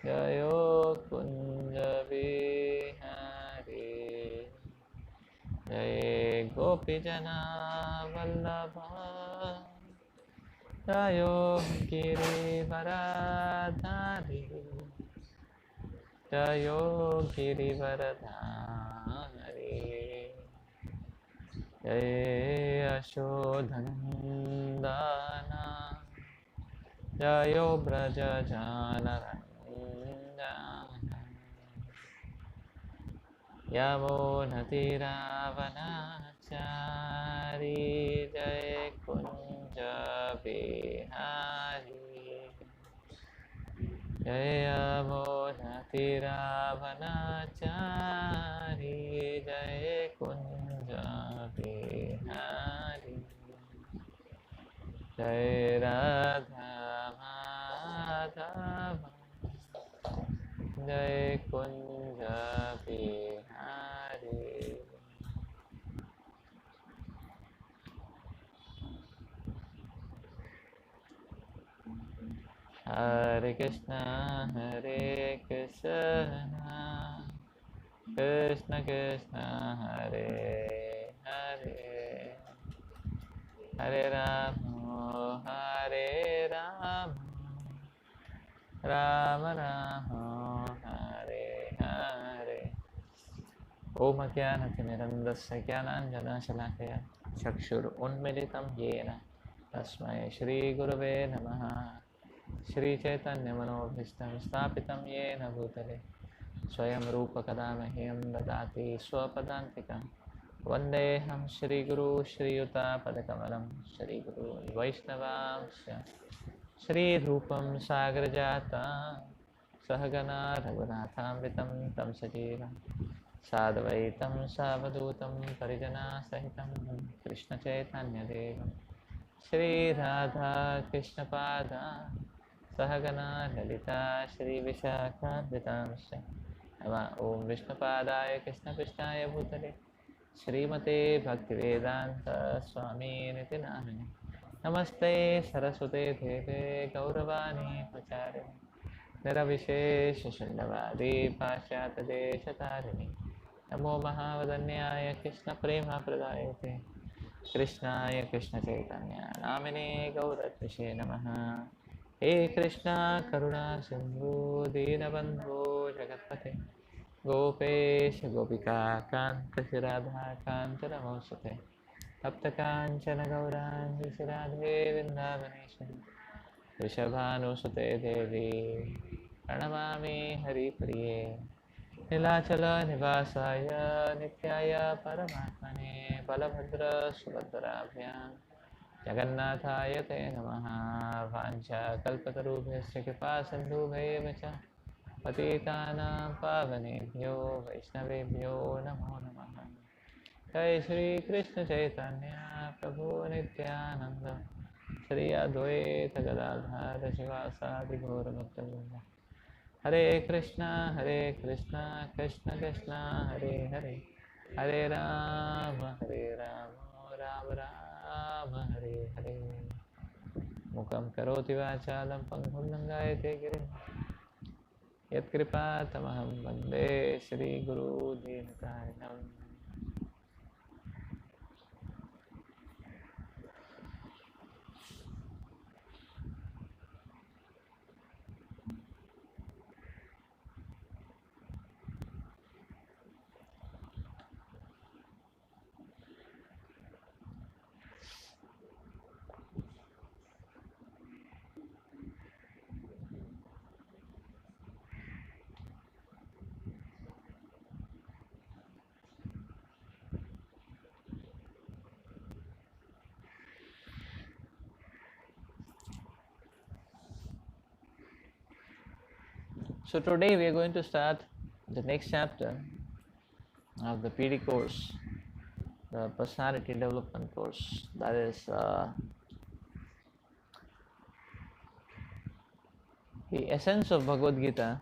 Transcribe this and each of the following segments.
जयो कुंज बिहारी जय गोपीजना वल्लभा जयो गिरिवरधारी जयो गिरिवरधारी जय यशोधनन्दना जयो व्रजजानरञ्जना यमुनतिरावनाचारी जय कुञ्ज बिहारी जय यमुनतिरावनाचारी जय कुञ्ज बिहारी जय राधा माधव जय कुंज बिहारी हरे कृष्ण कृष्ण कृष्ण हरे हरे हरे राम राम राम हरे हरे ओम अज्ञानतिमिरन्दस्य ज्ञानाञ्जनशलाकया चक्षुरुन्मिलितं येन तस्मै श्रीगुरवे नमः श्रीचैतन्यमनोभीष्टं स्थापितं येन भूतले स्वयं रूपकदा मह्यं ददाति स्वपदान्तिकं वन्देऽहं श्रीगुरु श्रीयुतापदकमलं श्रीगुरु वैष्णवांश्च श्रीरूपं सागरजातं सहगना रघुनाथामृतं तं सजीवं साद्वैतं सावधूतं परिजनासहितं कृष्णचैतन्यदेवं श्रीराधा कृष्णपादा सहगना ललिता श्रीविशाखान्वितांश्च नमः ॐ विष्णुपादाय कृष्णपृष्ठाय भूतले श्रीमते भक्तिवेदान्त स्वामिनिति नामिने नमस्ते सरस्वते देवे गौरवाणी प्रचारिणे निरविशेषशून्यवादी पाश्चात्यदेशतारिणे नमो महावदन्याय कृष्णप्रेमप्रदायते कृष्णाय कृष्णचैतन्य नामिने गौरत्विषे नमः हे कृष्णा करुणा सिन्धु दीनबन्धो जगत्पते गोपेश गोपिका कान्त राधा कान्त नमोस्तुते तप्तकाञ्चन गौराङ्गी राधे वृन्दावनेश्वरी वृषभानुसुते देवी प्रणमामि हरिप्रिये नीलाचलनिवासाय नित्याय परमात्मने बलभद्रसुभद्राभ्यां जगन्नाथाय ते नमः वाञ्छाकल्पतरुभ्यश्च कृपासिन्धुभ्येव च पतितानां पावनेभ्यो वैष्णवेभ्यो नमो नमः जय श्रीकृष्ण चैतन्य प्रभु नित्यानन्द श्री अद्वैत गदाधर शिवासादि गौरभक्तवृन्द हरे कृष्णा कृष्ण कृष्ण हरे हरे हरे राम राम राम हरे हरे मुखं करोति वाचालं पङ्गुं लङ्घयते गिरिं यत्कृपातमहं वन्दे श्रीगुरुदीनतारिणम् So today we are going to start the next chapter of the PD course, the personality development course. That is the essence of Bhagwat Gita.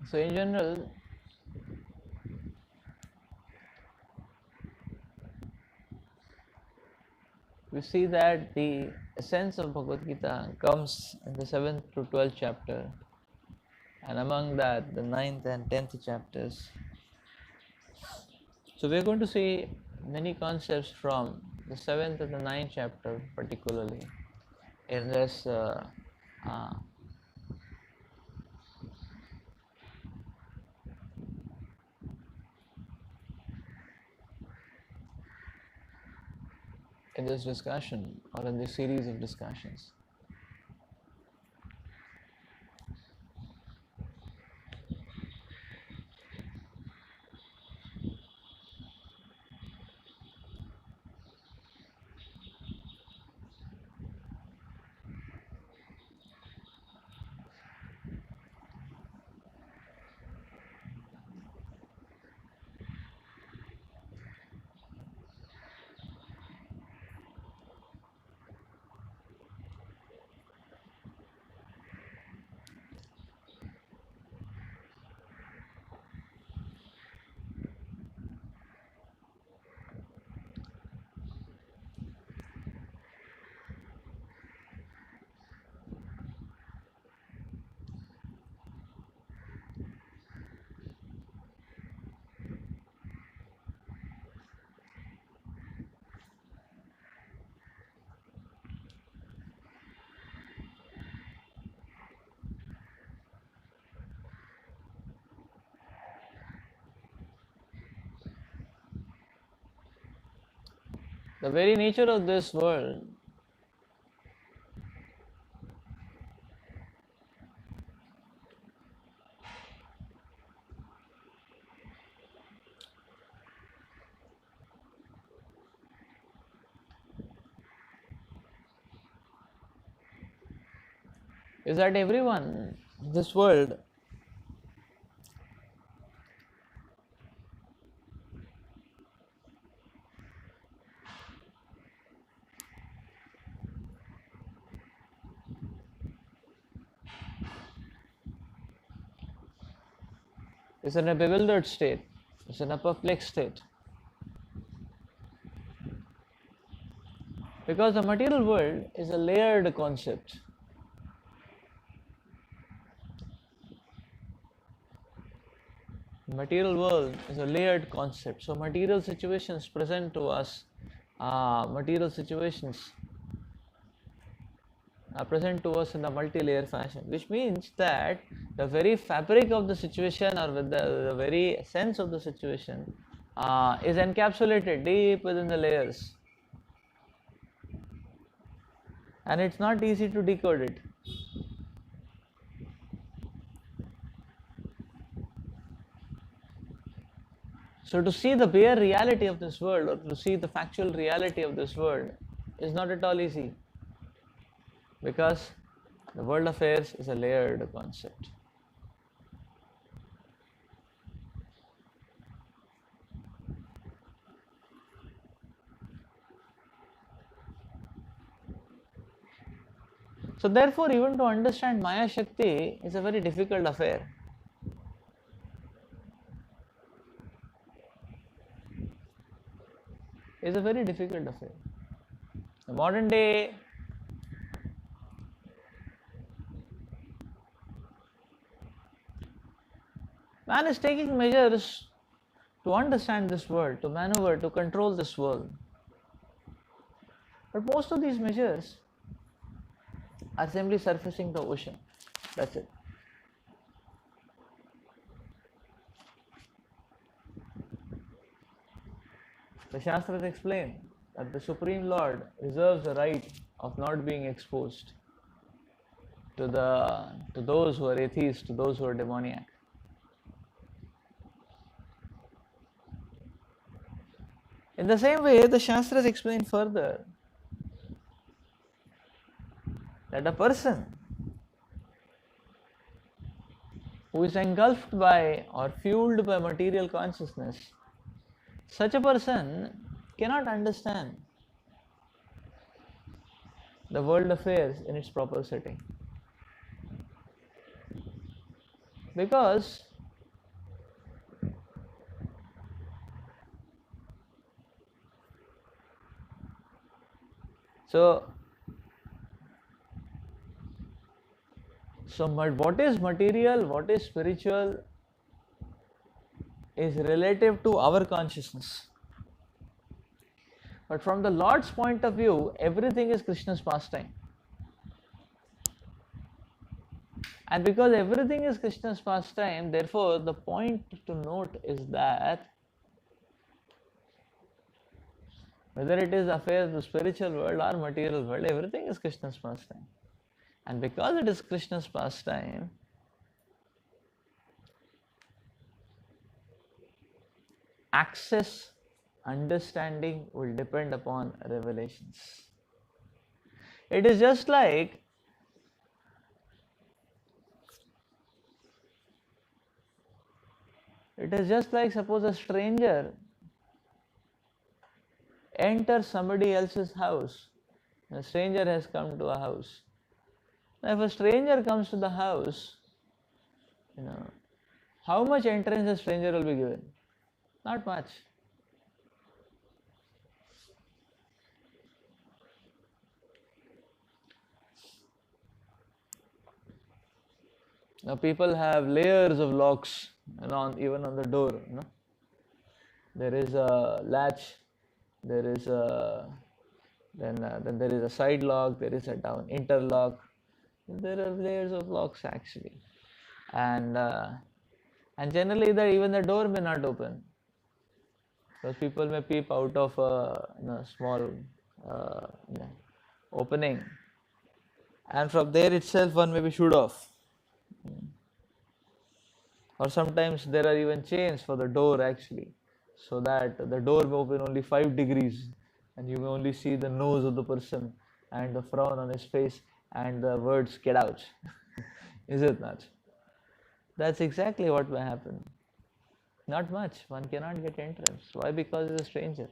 So in general, we see that the essence of Bhagavad Gita comes in the 7th to 12th chapter, and among that the 9th and 10th chapters. So we are going to see many concepts from the 7th and the 9th chapter particularly in this uh, in this discussion or in this series of discussions. The very nature of this world is that everyone in this world is in a bewildered state, is in a perplexed state. Because the material world is a layered concept. The material world is a layered concept. So material situations present to us, material situations are present to us in a multi-layer fashion, which means that the very fabric of the situation or with the very essence of the situation is encapsulated deep within the layers, and it's not easy to decode it. So to see the bare reality of this world or to see the factual reality of this world is not at all easy, because the world affairs is a layered concept. So therefore, even to understand Maya Shakti is a very difficult affair. It's a very difficult affair. The modern day man is taking measures to understand this world, to maneuver, to control this world. But most of these measures are simply surfacing the ocean. That's it. The Shastras explain that the Supreme Lord reserves the right of not being exposed to those who are atheists, to those who are demoniac. In the same way, the Shastras explain further that a person who is engulfed by or fueled by material consciousness, such a person cannot understand the world affairs in its proper setting. Because So, what is material, what is spiritual is relative to our consciousness. But from the Lord's point of view, everything is Krishna's pastime. And because everything is Krishna's pastime, therefore the point to note is that whether it is affairs of the spiritual world or material world, everything is Krishna's pastime. And because it is Krishna's pastime, access, understanding will depend upon revelations. It is just like suppose a stranger enters somebody else's house. A stranger has come to a house. Now if a stranger comes to the house, how much entrance a stranger will be given? Not much. Now people have layers of locks even on the door. There is a latch, there is a then there is a side lock, there is a down interlock. There are layers of locks actually, and generally even the door may not open because people may peep out of a small opening, and from there itself one may be shooed off. Or sometimes there are even chains for the door actually, so that the door may open only 5 degrees and you may only see the nose of the person and the frown on his face and the words "get out." Is it not? That's exactly what may happen. Not much. One cannot get entrance. Why? Because he's a stranger.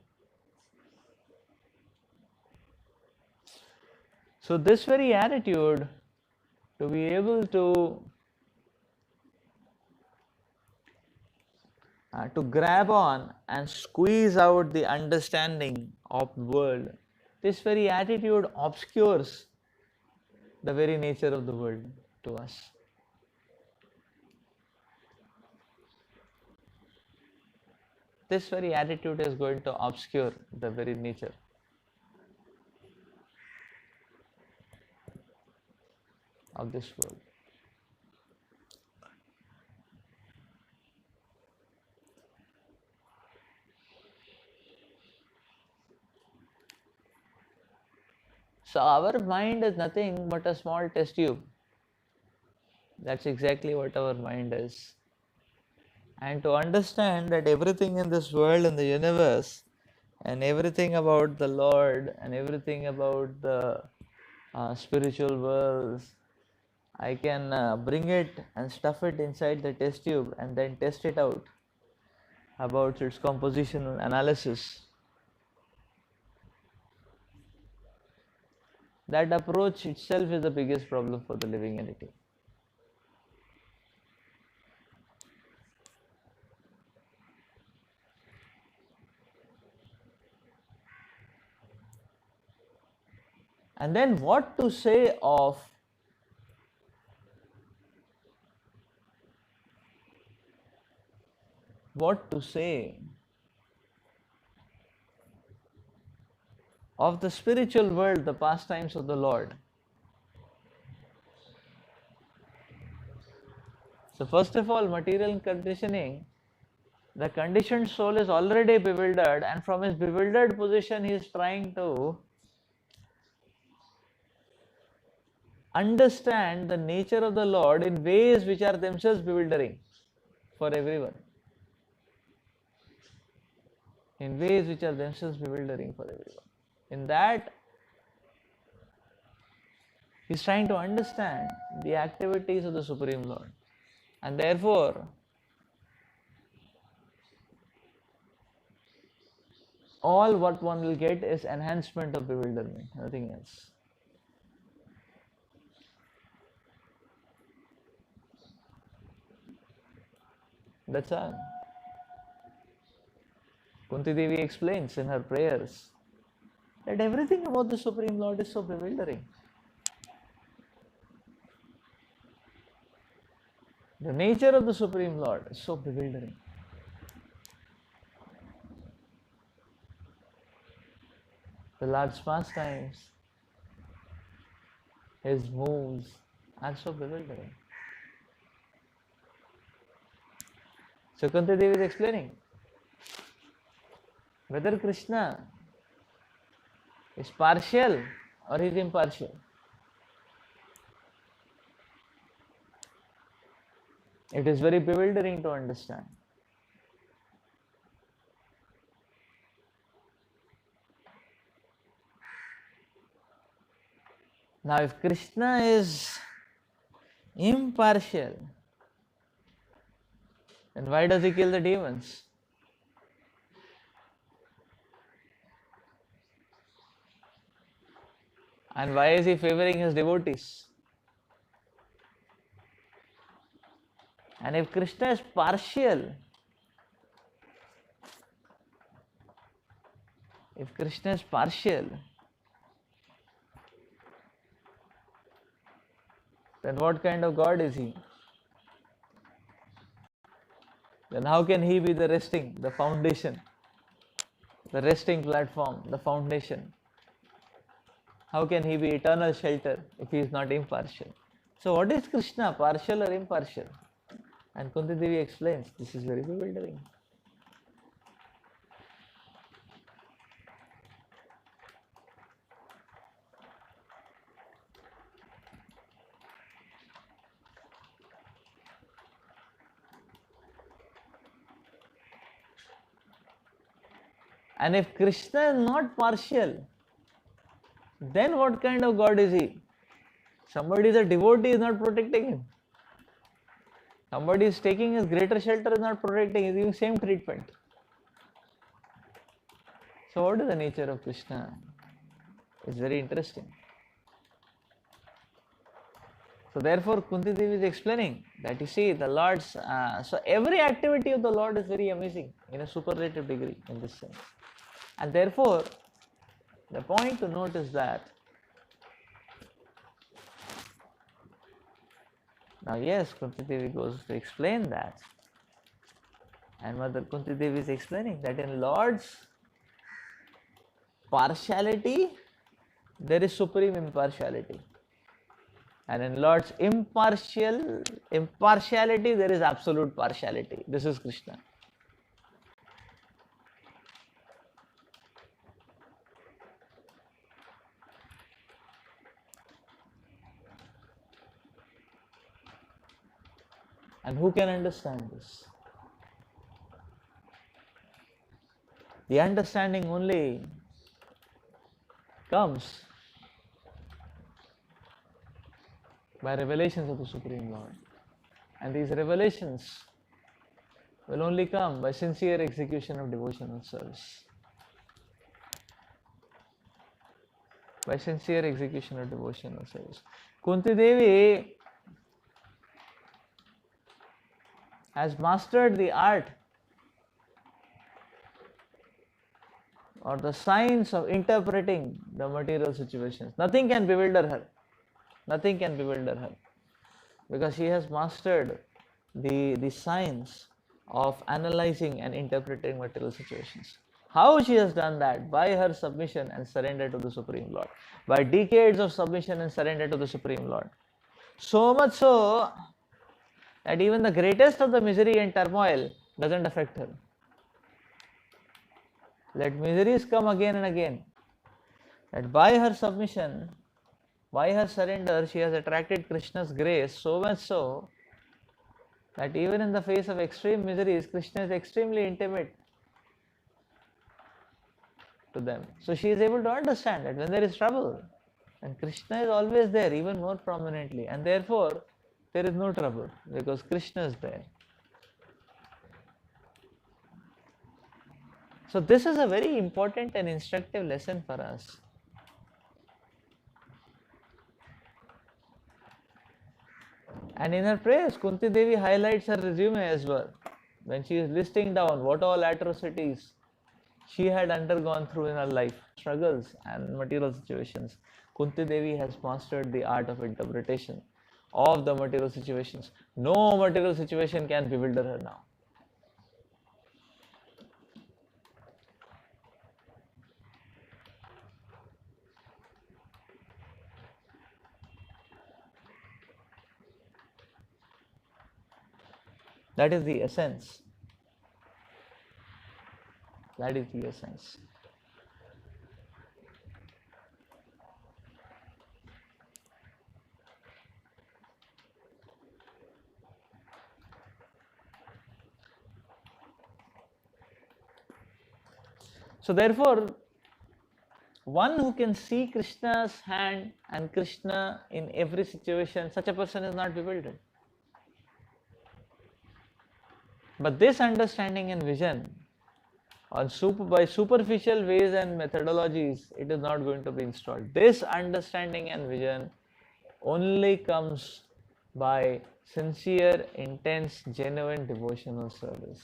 So this very attitude, to be able to grab on and squeeze out the understanding of the world, this very attitude obscures the very nature of the world to us. This very attitude is going to obscure the very nature of this world. So our mind is nothing but a small test tube. That's exactly what our mind is. And to understand that everything in this world and the universe and everything about the Lord and everything about the spiritual worlds, I can bring it and stuff it inside the test tube and then test it out about its composition and analysis. That approach itself is the biggest problem for the living entity. And then what to say of the spiritual world, the pastimes of the Lord. So first of all, material conditioning, the conditioned soul is already bewildered, and from his bewildered position he is trying to understand the nature of the Lord in ways which are themselves bewildering for everyone. In ways which are themselves bewildering for everyone. In that, he is trying to understand the activities of the Supreme Lord. And therefore, all what one will get is enhancement of bewilderment, nothing else. That's all. Kunti Devi explains in her prayers that everything about the Supreme Lord is so bewildering. The nature of the Supreme Lord is so bewildering. The Lord's pastimes, His moves are so bewildering. So Kunti Devi is explaining whether Krishna is partial or is impartial. It is very bewildering to understand. Now, if Krishna is impartial, then why does he kill the demons? And why is he favoring his devotees? And if Krishna is partial, then what kind of God is he? Then how can he be the resting, the foundation, the resting platform, the foundation? How can he be eternal shelter if he is not impartial? So what is Krishna, partial or impartial? And Kunti Devi explains, this is very bewildering. And if Krishna is not partial, then what kind of God is he? Somebody is a devotee, is not protecting him. Somebody is taking his greater shelter, is not protecting, is giving same treatment. So what is the nature of Krishna? It's very interesting. So therefore Kunti Devi is explaining that you see the Lord's, so every activity of the Lord is very amazing in a superlative degree in this sense. And therefore the point to note is that, now yes, Kunti Devi goes to explain that, and Mother Kunti Devi is explaining that in Lord's partiality there is supreme impartiality, and in Lord's impartiality there is absolute partiality. This is Krishna. And who can understand this? The understanding only comes by revelations of the Supreme Lord. And these revelations will only come by sincere execution of devotional service. By sincere execution of devotional service. Kunti Devi has mastered the art or the science of interpreting the material situations. Nothing can bewilder her. Nothing can bewilder her. Because she has mastered the science of analyzing and interpreting material situations. How she has done that? By her submission and surrender to the Supreme Lord. By decades of submission and surrender to the Supreme Lord. So much so that even the greatest of the misery and turmoil doesn't affect her. Let miseries come again and again. That by her submission, by her surrender, she has attracted Krishna's grace so much so that even in the face of extreme miseries, Krishna is extremely intimate to them. So she is able to understand that when there is trouble, and Krishna is always there, even more prominently, and therefore there is no trouble because Krishna is there. So this is a very important and instructive lesson for us. And in her prayers, Kunti Devi highlights her resume as well. When she is listing down what all atrocities she had undergone through in her life, struggles and material situations. Kunti Devi has mastered the art of interpretation of the material situations. No material situation can bewilder her now. That is the essence. That is the essence. So therefore, one who can see Krishna's hand and Krishna in every situation, such a person is not bewildered. But this understanding and vision by superficial ways and methodologies, it is not going to be installed. This understanding and vision only comes by sincere, intense, genuine devotional service.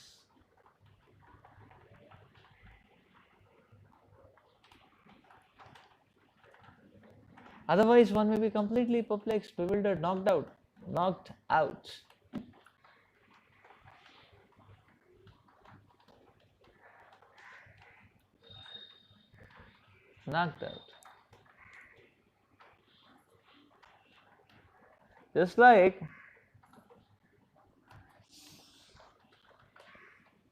Otherwise, one may be completely perplexed, bewildered, knocked out. Knocked out. Knocked out. Just like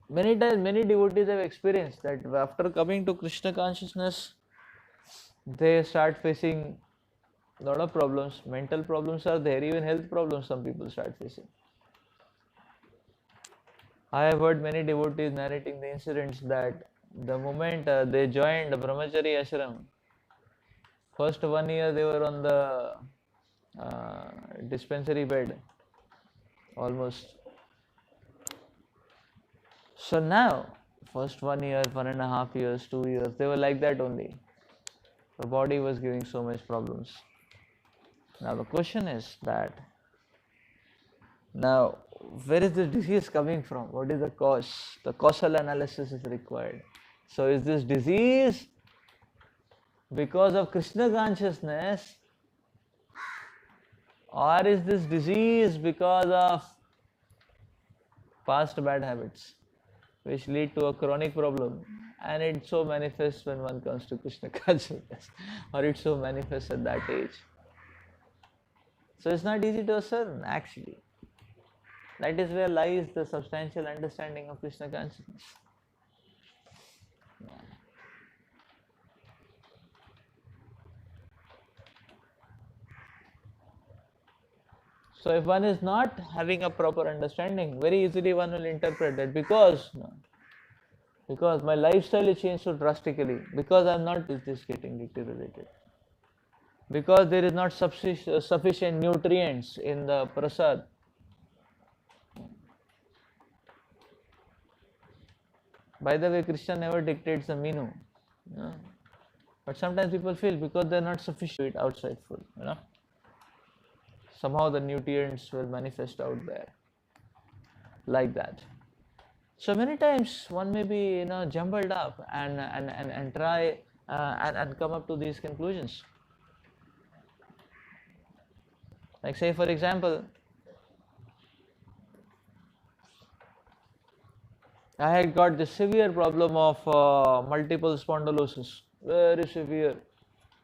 many times, many devotees have experienced that after coming to Krishna consciousness, they start facing a lot of problems. Mental problems are there, even health problems some people start facing. I have heard many devotees narrating the incidents that the moment they joined the Brahmachari ashram, first 1 year they were on the dispensary bed almost. So now, first 1 year, 1.5 years, 2 years, they were like that only. The body was giving so much problems. Now the question is that, now where is this disease coming from? What is the cause? The causal analysis is required. So is this disease because of Krishna consciousness, or is this disease because of past bad habits which lead to a chronic problem, and it so manifests when one comes to Krishna consciousness, or it so manifests at that age? So it's not easy to discern actually. That is where lies the substantial understanding of Krishna consciousness. So if one is not having a proper understanding, very easily one will interpret that because my lifestyle is changed so drastically, because I am not, is this getting deteriorated? Because there is not sufficient nutrients in the prasad. By the way, Krishna never dictates the menu. But sometimes people feel because they are not sufficient to eat outside food, somehow the nutrients will manifest out there, like that. So many times one may be jumbled up and try and come up to these conclusions. Like say for example, I had got this severe problem of multiple spondylosis, very severe,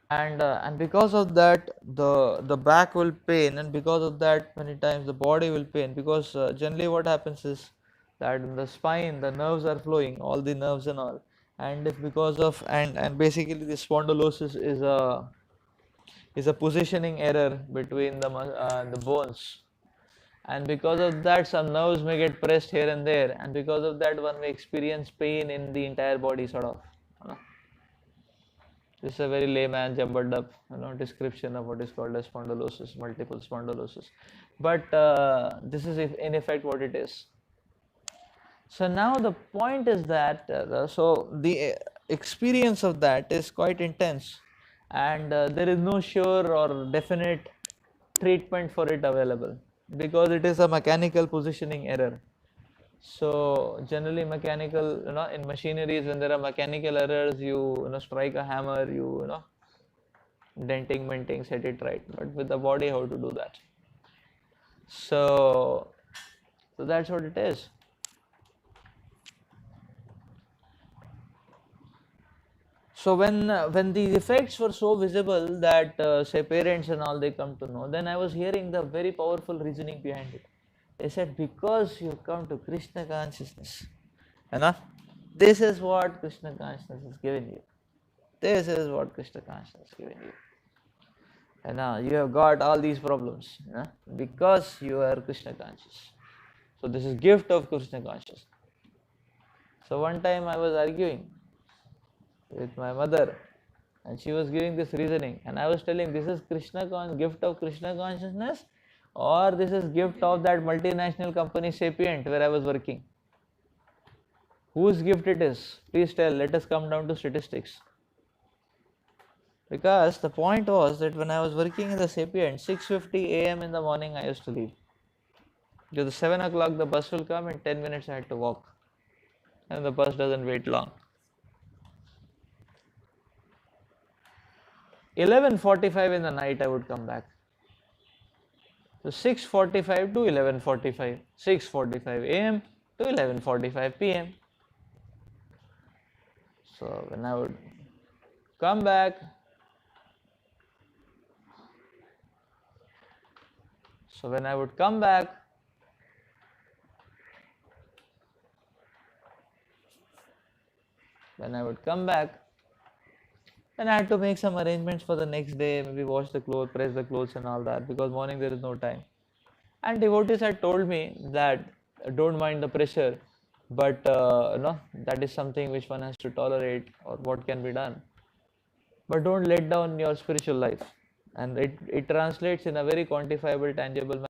and because of that the back will pain, and because of that many times the body will pain, because generally what happens is that in the spine the nerves are flowing, all the nerves and all, and if because of and basically the spondylosis is a positioning error between the bones, and because of that some nerves may get pressed here and there, and because of that one may experience pain in the entire body sort of. This is a very layman jumbled up description of what is called as spondylosis, multiple spondylosis, but this is in effect what it is. So now the point is that so the experience of that is quite intense, and there is no sure or definite treatment for it available, because it is a mechanical positioning error. So generally mechanical, in machineries, when there are mechanical errors, you strike a hammer, denting, menting, set it right. But with the body, how to do that? So, so that's what it is. So when these effects were so visible that say parents and all they come to know, then I was hearing the very powerful reasoning behind it. They said, because you come to Krishna consciousness, you know, this is what Krishna consciousness is giving you. This is what Krishna consciousness is giving you. And now you have got all these problems, because you are Krishna conscious. So this is gift of Krishna consciousness. So one time I was arguing with my mother, and she was giving this reasoning, and I was telling, this is gift of Krishna consciousness, or this is gift of that multinational company Sapient where I was working. Whose gift it is? Please tell. Let us come down to statistics. Because the point was that when I was working in the Sapient, 6:50 a.m. in the morning I used to leave. Because 7 o'clock the bus will come, in 10 minutes I had to walk. And the bus doesn't wait long. 11:45 in the night I would come back. So 6:45 to 11:45, 6:45 a.m. to 11:45 p.m. So when I would come back, when I would come back, then I had to make some arrangements for the next day, maybe wash the clothes, press the clothes and all that, because morning there is no time. And devotees had told me that don't mind the pressure, but that is something which one has to tolerate, or what can be done. But don't let down your spiritual life. And it translates in a very quantifiable, tangible manner.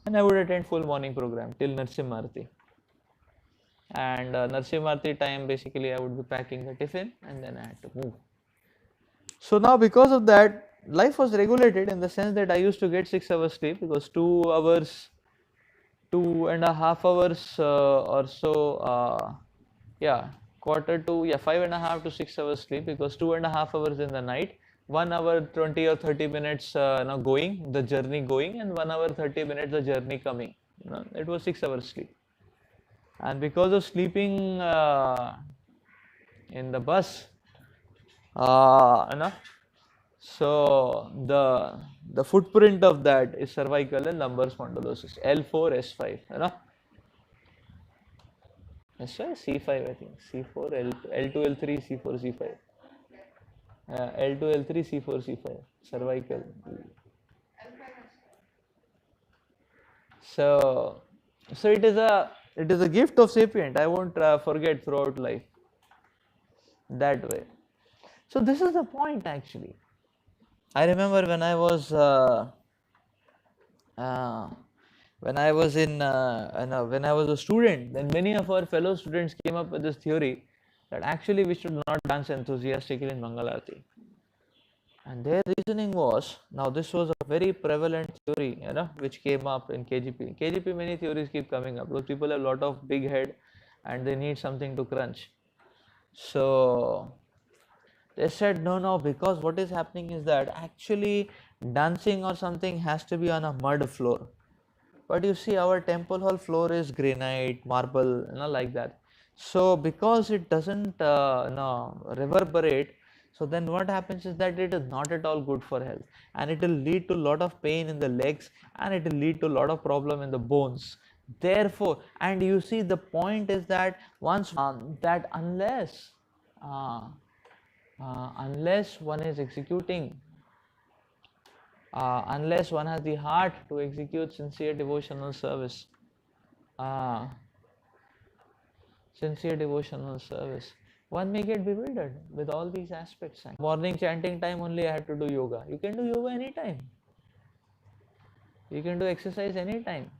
And I would attend full morning program till Narsimharti. And Narsimharti time, basically I would be packing the tiffin and then I had to move. So now because of that, life was regulated in the sense that I used to get 6 hours sleep, because 2.5 hours or so, quarter to, 5.5 to 6 hours sleep, because 2.5 hours in the night, 1 hour 20 or 30 minutes going, the journey going, and 1 hour 30 minutes the journey coming. It was 6 hours sleep. And because of sleeping in the bus, so the footprint of that is cervical and lumbar spondylosis, L4, S5, S5, C5, I think, C4, L2, L3, C4, C5, L2, L3, C4, C5, cervical. So it is a gift of Sapient. I won't forget throughout life that way. So this is the point actually. I remember when I was when I was a student, then many of our fellow students came up with this theory that actually we should not dance enthusiastically in Mangalarti. And their reasoning was, now this was a very prevalent theory, which came up in KGP. KGP, many theories keep coming up. Those people have a lot of big head and they need something to crunch. So they said, no, because what is happening is that actually dancing or something has to be on a mud floor. But you see, our temple hall floor is granite, marble, like that. So because it doesn't reverberate, so then what happens is that it is not at all good for health, and it will lead to a lot of pain in the legs, and it will lead to a lot of problem in the bones. Therefore, and you see, the point is that once that unless one is executing, unless one has the heart to execute sincere devotional service, one may get bewildered with all these aspects. Morning chanting time only I had to do yoga. You can do yoga anytime. You can do exercise anytime.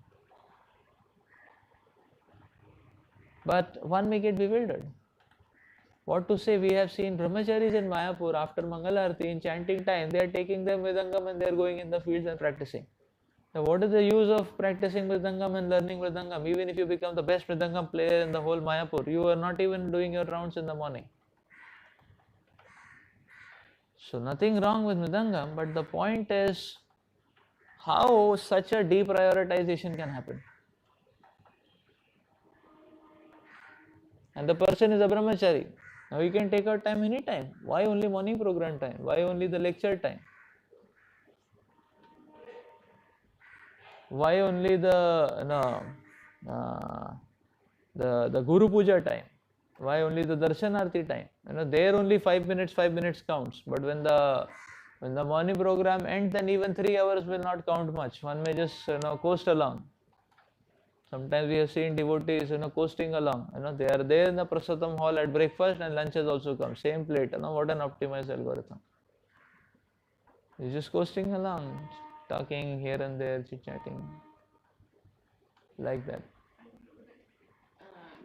But one may get bewildered. What to say? We have seen brahmacharis in Mayapur after Mangalarti in chanting time, they are taking their mridangam and they are going in the fields and practicing. Now, what is the use of practicing mridangam and learning mridangam? Even if you become the best mridangam player in the whole Mayapur, you are not even doing your rounds in the morning. So, nothing wrong with mridangam, but the point is how such a deprioritization can happen. And the person is a brahmachari. Now you can take out time anytime. Why only morning program time? Why only the lecture time? Why only the the Guru Puja time? Why only the Darshanarti time? There only 5 minutes counts. But when the morning program ends, then even 3 hours will not count much. One may just coast along. Sometimes we have seen devotees coasting along. They are there in the Prasadam hall at breakfast and lunch has also come. Same plate. What an optimized algorithm. He's just coasting along, talking here and there, chit-chatting, like that.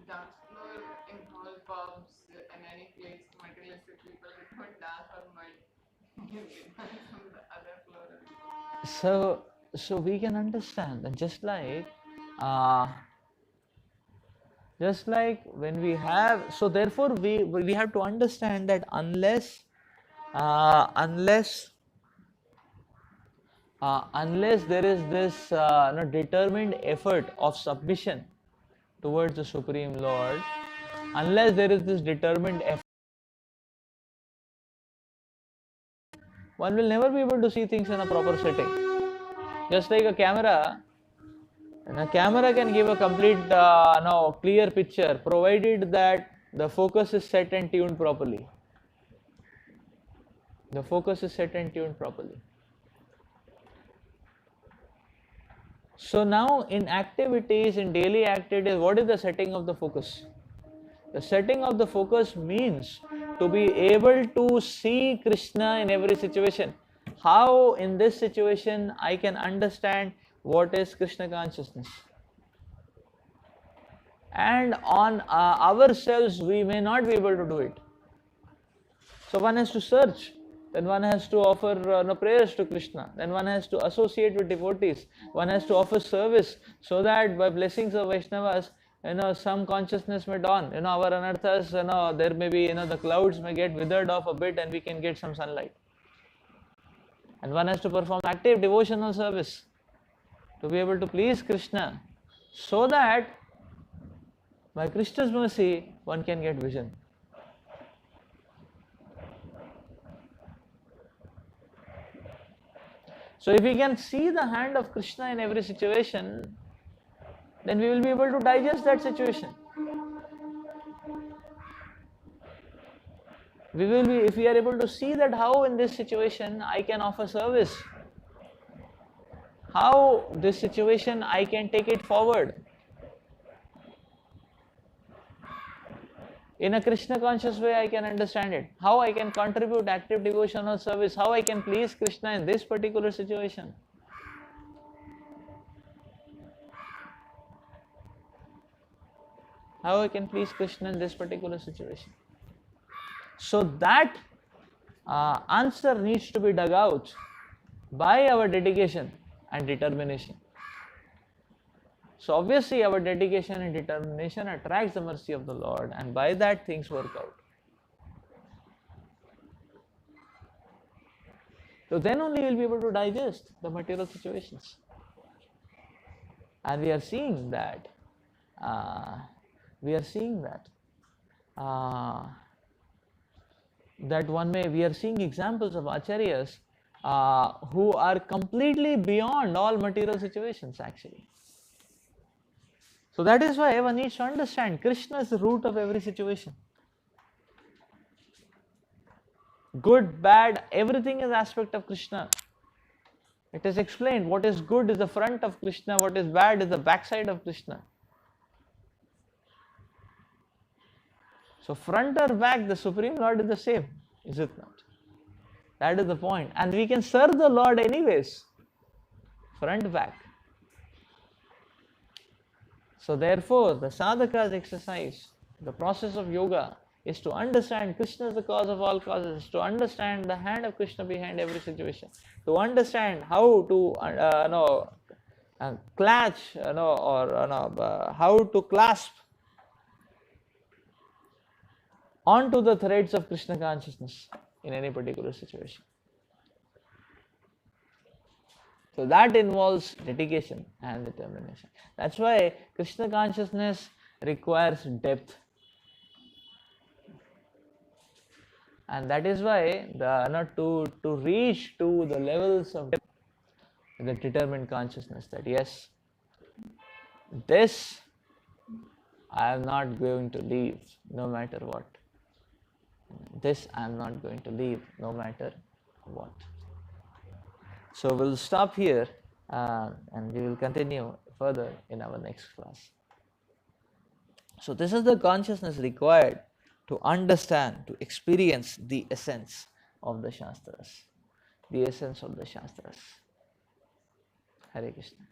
Dance floor in all pubs and any place materialistic people don't dance or mud. You can dance on the other floor. So we can understand that just like when we have, so therefore we have to understand that unless there is this determined effort of submission towards the Supreme Lord, unless there is this determined effort, one will never be able to see things in a proper setting. Just like a camera, and a camera can give a complete clear picture provided that the focus is set and tuned properly. The focus is set and tuned properly. So now in activities, in daily activities, what is the setting of the focus? The setting of the focus means to be able to see Krishna in every situation. How in this situation I can understand what is Krishna consciousness. And on ourselves we may not be able to do it. So one has to search, then one has to offer prayers to Krishna, then one has to associate with devotees, one has to offer service so that by blessings of Vaishnavas, some consciousness may dawn. Our anarthas, there may be, the clouds may get withered off a bit and we can get some sunlight. And one has to perform active devotional service to be able to please Krishna so that by Krishna's mercy one can get vision. So if we can see the hand of Krishna in every situation, then we will be able to digest that situation. If we are able to see that how in this situation I can offer service, how this situation I can take it forward in a Krishna conscious way, I can understand it. How I can contribute active devotional service, how I can please Krishna in this particular situation. How I can please Krishna in this particular situation. So that answer needs to be dug out by our dedication and determination. So obviously our dedication and determination attracts the mercy of the Lord, and by that things work out. So then only we will be able to digest the material situations. And we are seeing that. We are seeing examples of acharyas who are completely beyond all material situations actually. So that is why one needs to understand Krishna is the root of every situation. Good, bad, everything is aspect of Krishna. It is explained what is good is the front of Krishna, what is bad is the backside of Krishna. So front or back, the Supreme Lord is the same, is it not? That is the point. And we can serve the Lord anyways, front, back. So therefore, the sadhaka's exercise, the process of yoga, is to understand Krishna is the cause of all causes, to understand the hand of Krishna behind every situation, to understand how to clutch, how to clasp onto the threads of Krishna consciousness in any particular situation. So that involves dedication and determination. That's why Krishna consciousness requires depth. And that is why to reach to the levels of depth, the determined consciousness that yes, this I am not going to leave no matter what. This I am not going to leave no matter what. So we'll stop here and we will continue further in our next class. So this is the consciousness required to understand, to experience the essence of the Shastras. The essence of the Shastras. Hare Krishna.